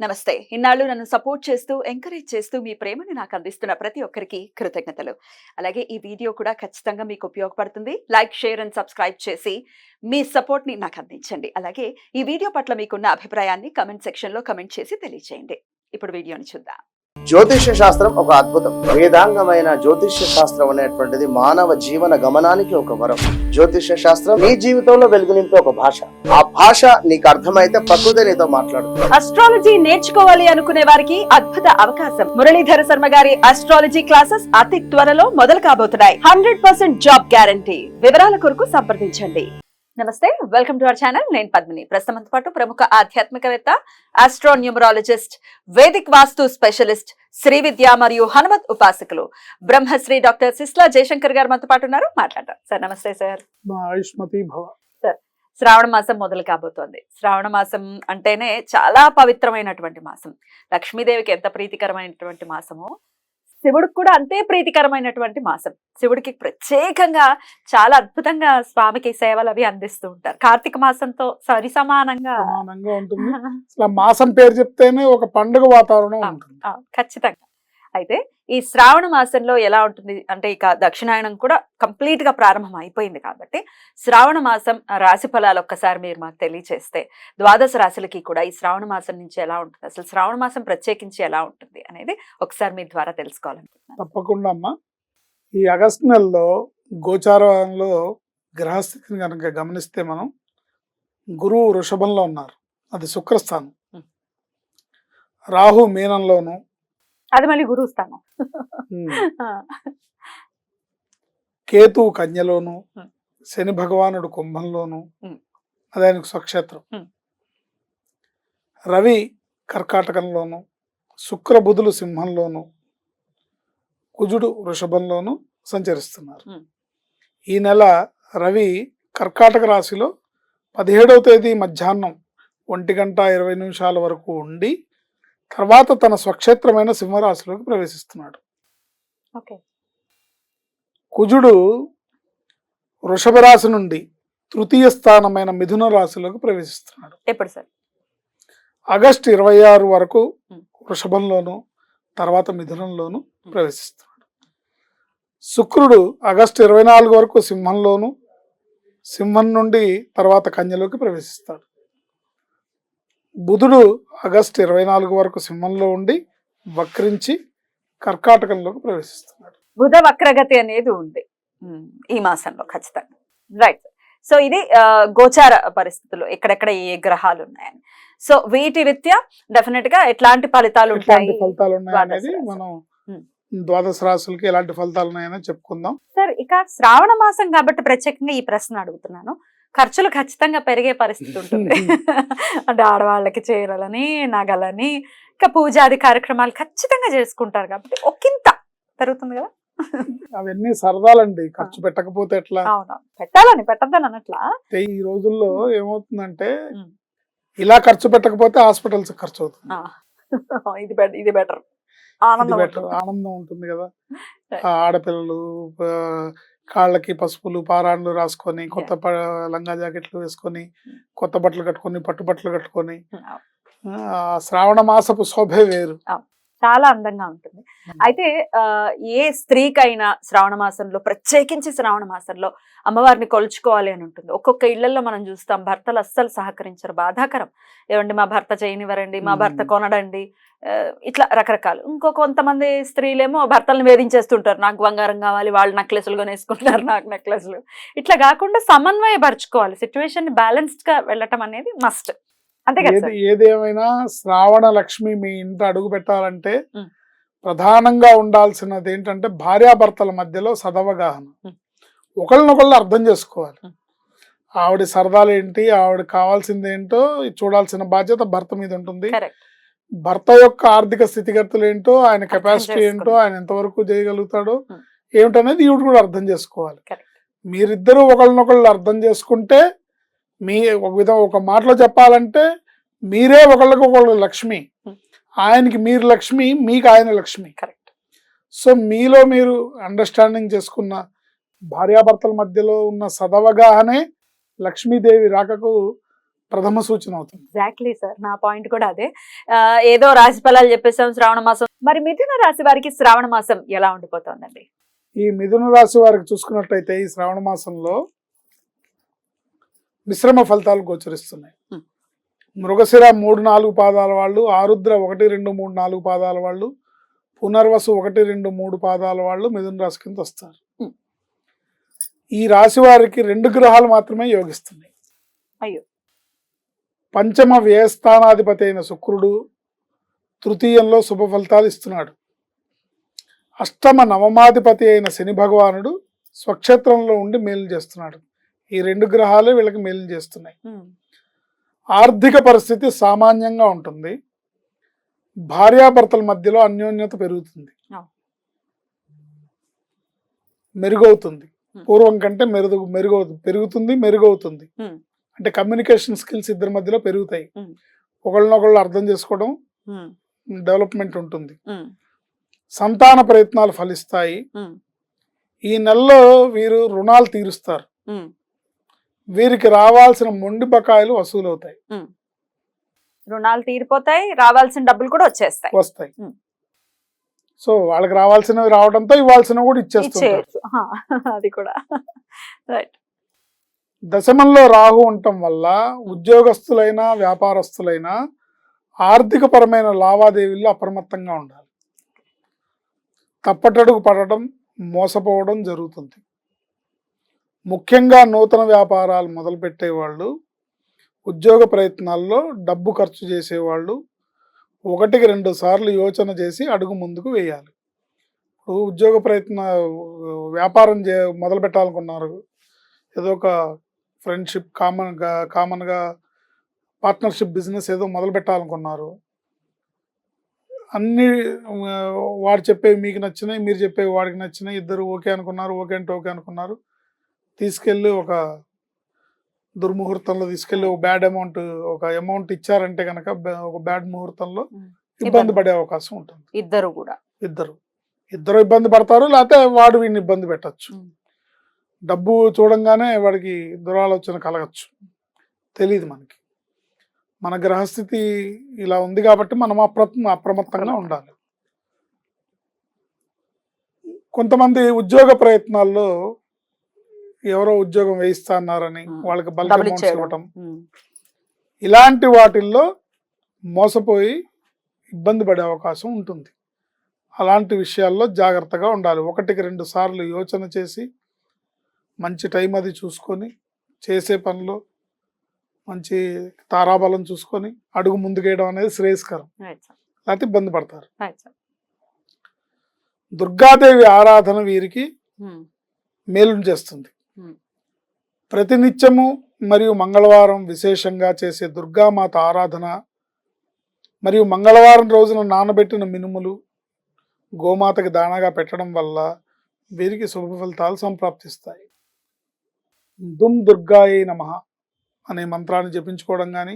నమస్తే. ఇన్నాళ్ళు నన్ను సపోర్ట్ చేస్తూ, ఎంకరేజ్ చేస్తూ మీ ప్రేమని నాకు అందిస్తున్న ప్రతి ఒక్కరికి కృతజ్ఞతలు. అలాగే ఈ వీడియో కూడా ఖచ్చితంగా మీకు ఉపయోగపడుతుంది. లైక్, షేర్ అండ్ సబ్స్క్రైబ్ చేసి మీ సపోర్ట్‌ని నాకు అందించండి. అలాగే ఈ వీడియో పట్ల మీకున్న అభిప్రాయాన్ని కామెంట్ సెక్షన్‌లో కామెంట్ చేసి తెలియజేయండి. ఇప్పుడు వీడియోని చూద్దాం. జ్యోతిష్య శాస్త్రం ఒక అద్భుతం. వేదాంగమైన జ్యోతిష్య శాస్త్రం అనేటువంటిది మానవ జీవన గమనానికి ఒక వరం. జ్యోతిష్య శాస్త్రం నీ జీవితంలో వెలుగునింపే ఒక భాష. ఆ భాష నీకు అర్థమైతే ప్రకృతి నీతో మాట్లాడుతుంది. అస్ట్రాలజీ నేర్చుకోవాలి అనుకునే వారికి అద్భుత అవకాశం. మురళీధర శర్మ గారి అస్ట్రాలజీ క్లాసెస్ అతి త్వరలో మొదలు కాబోతున్నాయి. 100% జాబ్ గ్యారంటీ. వివరాల కొరకు సంప్రదించండి. నమస్తే, వెల్కమ్ టు అవర్ ఛానల్. నేను పద్మిని. ప్రస్తుతంతో పాటు ప్రముఖ ఆధ్యాత్మికవేత్త, ఆస్ట్రోన్యూమరాలజిస్ట్, వేదిక్ వాస్తు స్పెషలిస్ట్, శ్రీ విద్య మరియు హనుమత్ ఉపాసకులు బ్రహ్మశ్రీ డాక్టర్ సిస్లా జయశంకర్ గారు మనతో పాటు ఉన్నారు. మాట్లాడతారు. సార్ నమస్తే సార్. సార్, శ్రావణ మాసం మొదలు కాబోతోంది. శ్రావణ మాసం అంటేనే చాలా పవిత్రమైనటువంటి మాసం. లక్ష్మీదేవికి ఎంత ప్రీతికరమైనటువంటి మాసమో శివుడికి కూడా అంతే ప్రీతికరమైనటువంటి మాసం. శివుడికి ప్రత్యేకంగా చాలా అద్భుతంగా స్వామికి సేవలు అవి అందిస్తూ ఉంటారు. కార్తీక మాసంతో సమానంగా ఉంటుంది. అసలు మాసం పేరు చెప్తేనే ఒక పండుగ వాతావరణం ఉంటుంది. ఖచ్చితంగా. అయితే ఈ శ్రావణ మాసంలో ఎలా ఉంటుంది అంటే, ఇక దక్షిణాయనం కూడా కంప్లీట్ గా ప్రారంభం అయిపోయింది కాబట్టి శ్రావణ మాసం రాశి ఫలాలు ఒక్కసారి మీరు మాకు తెలియచేస్తే, ద్వాదశ రాశులకి కూడా ఈ శ్రావణ మాసం నుంచి ఎలా ఉంటుంది, అసలు శ్రావణ మాసం ప్రత్యేకించి ఎలా ఉంటుంది అనేది ఒకసారి మీ ద్వారా తెలుసుకోవాలనుకుంటున్నాను. తప్పకుండా అమ్మా. ఈ ఆగస్టు నెలలో గోచారంలో గ్రహస్థితిని కనుక గమనిస్తే మనం గురువు వృషభంలో ఉన్నారు, అది శుక్రస్థానం. రాహు మీనంలోను, అది మళ్ళీ గురువు స్థానం. కేతు కన్యలోను, శని భగవానుడు కుంభంలోను, అది ఆయనకు స్వక్షేత్రం. రవి కర్కాటకంలోను, శుక్ర బుధులు సింహంలోను, కుజుడు వృషభంలోను సంచరిస్తున్నారు. ఈ నెల రవి కర్కాటక రాశిలో 17వ తేదీ మధ్యాహ్నం 1:20 వరకు ఉండి తర్వాత తన స్వక్షేత్రమైన సింహరాశిలోకి ప్రవేశిస్తున్నాడు. కుజుడు వృషభ రాశి నుండి తృతీయ స్థానమైన మిథున రాశిలోకి ప్రవేశిస్తున్నాడు. ఎప్పుడు సార్? ఆగస్టు 26 వరకు వృషభంలోను, తర్వాత మిథునంలోను ప్రవేశిస్తున్నాడు. శుక్రుడు ఆగస్టు 24 వరకు సింహంలోను, సింహం నుండి తర్వాత కన్యలోకి ప్రవేశిస్తాడు. బుధుడు ఆగస్టు 24 వరకు సింహంలో ఉండి వక్రించి కర్కాటకంలోకి ప్రవేశిస్తున్నాడు. బుధ వక్రగతి అనేది ఉంది ఈ మాసంలో ఖచ్చితంగా. రైట్. సో ఇది గోచార పరిస్థితులు, ఎక్కడెక్కడ ఏ గ్రహాలు ఉన్నాయని. సో వీటి రీత్యా డెఫినెట్ గా ఎట్లాంటి ఫలితాలు ఉన్నాయనేది మనం ద్వాదశ రాశులకి ఎలాంటి ఫలితాలు ఉన్నాయని చెప్పుకుందాం. సార్, ఇక శ్రావణ మాసం కాబట్టి ప్రత్యేకంగా ఈ ప్రశ్న అడుగుతున్నాను. ఖర్చులు ఖచ్చితంగా పెరిగే పరిస్థితి ఉంటుంది. అంటే ఆడవాళ్ళకి చీరలని, నగలని, ఇంకా పూజాది కార్యక్రమాలు ఖచ్చితంగా చేసుకుంటారు కాబట్టి ఒకంత పెరుగుతుంది కదా. అవన్నీ సరదాలండి, ఖర్చు పెట్టకపోతే ఎట్లా? పెట్టాలని, పెట్టద్దని అన్నట్లా. ఈ రోజుల్లో ఏమవుతుందంటే ఇలా ఖర్చు పెట్టకపోతే హాస్పిటల్స్ ఖర్చు అవుతుంది. ఇది బెటర్, ఆనందం ఉంటుంది కదా. ఆడపిల్లలు కాళ్ళకి పసుపులు పారాణులు రాసుకొని, కొత్త లంగా జాకెట్లు వేసుకొని, కొత్త బట్టలు కట్టుకొని, పట్టు బట్టలు కట్టుకొని, శ్రావణ మాసపు శోభే వేరు, చాలా అందంగా ఉంటుంది. అయితే ఏ స్త్రీకైనా శ్రావణ మాసంలో, ప్రత్యేకించి శ్రావణ మాసంలో అమ్మవారిని కొలుచుకోవాలి అని ఉంటుంది. ఒక్కొక్క ఇళ్లలో మనం చూస్తాం, భర్తలు అస్సలు సహకరించరు, బాధాకరం. ఏమండి మా భర్త చేయనివ్వరండి, మా భర్త కొనడండి, ఇట్లా రకరకాలు. కొంతమంది స్త్రీలేమో భర్తలను వేధించేస్తుంటారు, నాకు బంగారం కావాలి, వాళ్ళు నెక్లెస్లు కొనేసుకుంటారు, నాకు నెక్లెస్లు. ఇట్లా కాకుండా సమన్వయపరచుకోవాలి, సిచ్యువేషన్ బ్యాలెన్స్డ్ గా వెళ్ళటం అనేది మస్ట్. ఏదేమైనా శ్రావణ లక్ష్మి మీ ఇంట అడుగు పెట్టాలంటే ప్రధానంగా ఉండాల్సినది ఏంటంటే భార్యాభర్తల మధ్యలో సదవగాహన, ఒకళ్ళనొకళ్ళు అర్థం చేసుకోవాలి. ఆవిడ సరదాలు ఏంటి, ఆవిడ కావాల్సింది ఏంటో చూడాల్సిన బాధ్యత భర్త మీద ఉంటుంది. భర్త యొక్క ఆర్థిక స్థితిగతులు ఏంటో, ఆయన కెపాసిటీ ఏంటో, ఆయన ఎంతవరకు చేయగలుగుతాడో ఏమిటనేది ఈవిడ కూడా అర్థం చేసుకోవాలి. మీరిద్దరూ ఒకళ్ళనొకళ్ళు అర్థం చేసుకుంటే, మీ ఒక మాటలో చెప్పాలంటే మీరే ఒకళ్ళకి ఒకళ్ళు లక్ష్మి, ఆయనకి మీరు లక్ష్మి, మీకు ఆయన లక్ష్మి. కరెక్ట్. సో మీలో మీరు అండర్స్టాండింగ్ చేసుకున్న భార్యాభర్తల మధ్యలో ఉన్న సదవగానే లక్ష్మీదేవి రాకకు ప్రథమ సూచన అవుతుంది. ఎగ్జాక్ట్లీ సార్, నా పాయింట్ కూడా అదే. ఏదో రాశి ఫలాలు చెప్పేసాం శ్రావణ మాసం, మరి మిథున రాశి వారికి శ్రావణ మాసం ఎలా ఉండిపోతుందండి? ఈ మిథున రాశి వారికి చూసుకున్నట్లయితే ఈ శ్రావణ మాసంలో మిశ్రమ ఫలితాలు గోచరిస్తున్నాయి. మృగశిర 3-4 పాదాల వాళ్ళు, ఆరుద్ర 1, 2, 3, 4 పాదాల వాళ్ళు, పునర్వసు 1, 2, 3 పాదాల వాళ్ళు మిథున రాశి కింద వస్తారు. ఈ రాశి వారికి 2 గ్రహాలు మాత్రమే యోగిస్తున్నాయి. అయ్యో. పంచమ వ్యయస్థానాధిపతి అయిన శుక్రుడు తృతీయంలో శుభ ఫలితాలు ఇస్తున్నాడు. అష్టమ నవమాధిపతి అయిన శని భగవానుడు స్వక్షేత్రంలో ఉండి మేలు చేస్తున్నాడు. ఈ 2 గ్రహాలే వీళ్ళకి మేలు చేస్తున్నాయి. ఆర్థిక పరిస్థితి సామాన్యంగా ఉంటుంది. భార్యాభర్తల మధ్యలో అన్యోన్యత పెరుగుతుంది, మెరుగవుతుంది. పూర్వం కంటే మెరుగవుతుంది. అంటే కమ్యూనికేషన్ స్కిల్స్ ఇద్దరి మధ్యలో పెరుగుతాయి. ఒకళ్ళనొకళ్ళు అర్థం చేసుకోవడం, డెవలప్మెంట్ ఉంటుంది. సంతాన ప్రయత్నాలు ఫలిస్తాయి. ఈ నెలలో వీరు రుణాలు తీరుస్తారు. వీరికి రావాల్సిన మొండి బకాయిలు వసూలవుతాయి. రుణాలు తీరిపోతాయి, రావాల్సిన డబ్బులు కూడా వస్తాయి. సో వాళ్ళకి రావాల్సినవి రావడంతో ఇవ్వాల్సినవి కూడా ఇచ్చేస్తారు. అది కూడా రైట్. దశమంలో రాహు ఉండటం వల్ల ఉద్యోగస్తులైనా వ్యాపారస్తులైనా ఆర్థిక పరమైన లావాదేవీల్లో అప్రమత్తంగా ఉండాలి. తప్పటడుగు పడటం, మోసపోవడం జరుగుతుంది. ముఖ్యంగా నూతన వ్యాపారాలు మొదలుపెట్టే వాళ్ళు, ఉద్యోగ ప్రయత్నాల్లో డబ్బు ఖర్చు చేసేవాళ్ళు 1-2 సార్లు యోచన చేసి అడుగు ముందుకు వేయాలి. ఇప్పుడు ఉద్యోగ వ్యాపారం మొదలు పెట్టాలనుకున్నారు, ఏదో ఒక ఫ్రెండ్షిప్ కామన్గా పార్ట్నర్షిప్ బిజినెస్ ఏదో మొదలు పెట్టాలనుకున్నారు. అన్ని వాడు చెప్పేవి మీకు నచ్చినాయి, మీరు చెప్పేవి వాడికి నచ్చినాయి, ఇద్దరు ఓకే అనుకున్నారు, ఓకే అంటే ఓకే అనుకున్నారు. తీసుకెళ్ళి ఒక దుర్ముహూర్తంలో తీసుకెళ్ళి ఒక అమౌంట్ ఇచ్చారంటే కనుక ఒక బ్యాడ్ ముహూర్తంలో ఇబ్బంది పడే అవకాశం ఉంటుంది. ఇద్దరు ఇబ్బంది పడతారు, లేకపోతే వాడు వీడిని ఇబ్బంది పెట్టచ్చు. డబ్బు చూడంగానే వాడికి దురాలోచన కలగచ్చు, తెలియదు మనకి. మన గ్రహస్థితి ఇలా ఉంది కాబట్టి మనం అప్రమత్తంగా ఉండాలి. కొంతమంది ఉద్యోగ ప్రయత్నాల్లో ఎవరో ఉద్యోగం వేయిస్తా అన్నారని వాళ్ళకి బల్క్ అమౌంట్స్ ఇవ్వటం, ఇలాంటి వాటిల్లో మోసపోయి ఇబ్బంది పడే అవకాశం ఉంటుంది. అలాంటి విషయాల్లో జాగ్రత్తగా ఉండాలి. 1-2 సార్లు యోచన చేసి మంచి టైం అది చూసుకొని చేసే పనిలో మంచి తారాబలం చూసుకొని అడుగు ముందుకేయడం అనేది శ్రేయస్కరం, లేకపోతే ఇబ్బంది పడతారు. దుర్గాదేవి ఆరాధన వీరికి మేలును చేస్తుంది. ప్రతినిత్యము మరియు మంగళవారం విశేషంగా చేసే దుర్గామాత ఆరాధన మరియు మంగళవారం రోజున నానబెట్టిన మినుములు గోమాతకి దానాగా పెట్టడం వల్ల వీరికి శుభ ఫలితాలు సంప్రాప్తిస్తాయి. దుమ్ దుర్గాయే నమః అనే మంత్రాన్ని జపించుకోవడం కానీ,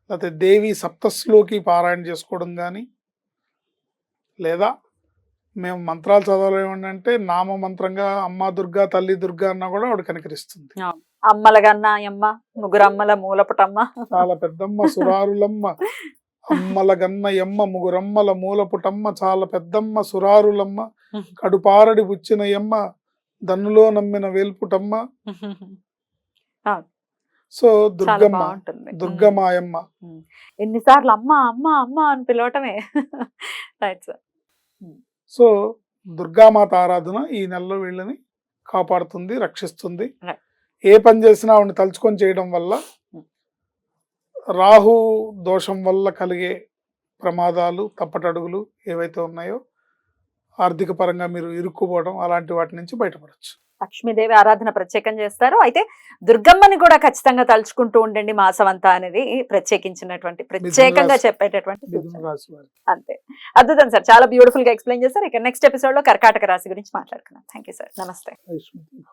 లేకపోతే దేవి సప్తశ్లోకి పారాయణ చేసుకోవడం కానీ, లేదా మేము మంత్రాలు చదవలేమంటే నామ మంత్రంగా అమ్మ దుర్గా, తల్లి దుర్గా అన్నా కూడా ఆవిడ కనికరిస్తుంది. అమ్మలగన్నా అమ్మ, ముగ్గురమ్మల మూలపుటమ్మ, చాలా పెద్దమ్మ సురారులమ్మ, అమ్మలగన్న ఎమ్మ, ముగ్గురమ్మల మూలపుటమ్మ, చాలా పెద్దమ్మ సురారులమ్మ, కడుపారడి బుచ్చిన ఎమ్మ, దన్నులో నమ్మిన వేల్పుటమ్మ. సో దుర్గమాయమ్మ. ఎన్నిసార్లు అమ్మ అమ్మ అమ్మ అని పిలవటమే. సో దుర్గామాత ఆరాధన ఈ నెలలో వీళ్ళని కాపాడుతుంది, రక్షిస్తుంది. ఏ పని చేసినా ఆవిడని తలుచుకొని చేయడం వల్ల రాహు దోషం వల్ల కలిగే ప్రమాదాలు, తప్పటడుగులు ఏవైతే ఉన్నాయో, ఆర్థిక పరంగా మీరు ఇరుక్కుపోవడం, అలాంటి వాటి నుంచి బయటపడచ్చు. లక్ష్మీదేవి ఆరాధన ప్రత్యేకం చేస్తారు. అయితే దుర్గమ్మని కూడా ఖచ్చితంగా తలుచుకుంటూ ఉండండి మాసం అంతా అనేది ప్రత్యేకంగా చెప్పేటటువంటి అంతే. అద్భుతం సార్, చాలా బ్యూటిఫుల్ గా ఎక్స్ప్లెయిన్ చేస్తారు. ఇక నెక్స్ట్ ఎపిసోడ్ లో కర్కాటక రాశి గురించి మాట్లాడుకున్నాం. థ్యాంక్ యూ సార్, నమస్తే.